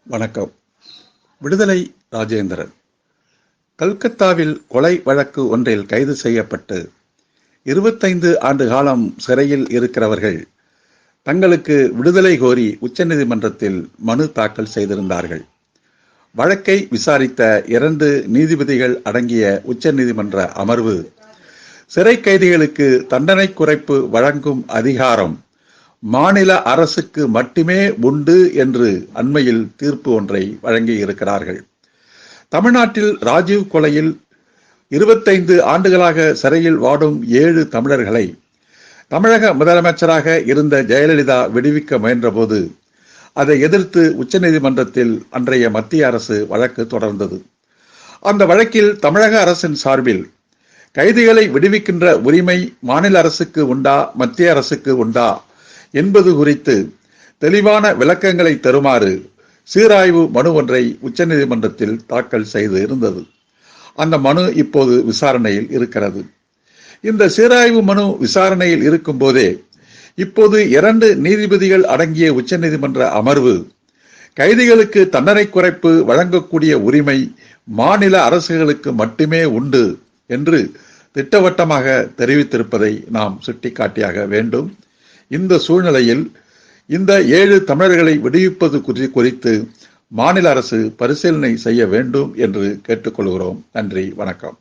வணக்கம். விடுதலை ராஜேந்திரன் கல்கத்தாவில் கொலை வழக்கு ஒன்றில் கைது செய்யப்பட்டு 25 ஆண்டு காலம் சிறையில் இருக்கிறவர்கள் தங்களுக்கு விடுதலை கோரி உச்சநீதிமன்றத்தில் மனு தாக்கல் செய்திருந்தார்கள். வழக்கை விசாரித்த 2 நீதிபதிகள் அடங்கிய உச்சநீதிமன்ற அமர்வு சிறை கைதிகளுக்கு தண்டனை குறைப்பு வழங்கும் அதிகாரம் மாநில அரசுக்கு மட்டுமே உண்டு என்று அண்மையில் தீர்ப்பு ஒன்றை வழங்கியிருக்கிறார்கள். தமிழ்நாட்டில் ராஜீவ் கொலையில் 25 ஆண்டுகளாக சிறையில் வாடும் 7 தமிழர்களை தமிழக முதலமைச்சராக இருந்த ஜெயலலிதா விடுவிக்க முயன்றபோது அதை எதிர்த்து உச்சநீதிமன்றத்தில் அன்றைய மத்திய அரசு வழக்கு தொடர்ந்தது. அந்த வழக்கில் தமிழக அரசின் சார்பில் கைதிகளை விடுவிக்கின்ற உரிமை மாநில அரசுக்கு உண்டா, மத்திய அரசுக்கு உண்டா என்பது குறித்து தெளிவான விளக்கங்களை தருமாறு சீராய்வு மனு ஒன்றை உச்சநீதிமன்றத்தில் தாக்கல் செய்து இருந்தது. அந்த மனு இப்போது விசாரணையில் இருக்கிறது. இந்த சீராய்வு மனு விசாரணையில் இருக்கும் போதே இப்போது 2 நீதிபதிகள் அடங்கிய உச்சநீதிமன்ற அமர்வு கைதிகளுக்கு தண்டனை குறைப்பு வழங்கக்கூடிய உரிமை மாநில அரசுகளுக்கு மட்டுமே உண்டு என்று திட்டவட்டமாக தெரிவித்திருப்பதை நாம் சுட்டிக்காட்டியாக வேண்டும். இந்த சூழ்நிலையில் இந்த 7 தமிழர்களை விடுவிப்பது குறித்து மாநில அரசு பரிசீலனை செய்ய வேண்டும் என்று கேட்டுக்கொள்கிறோம். நன்றி, வணக்கம்.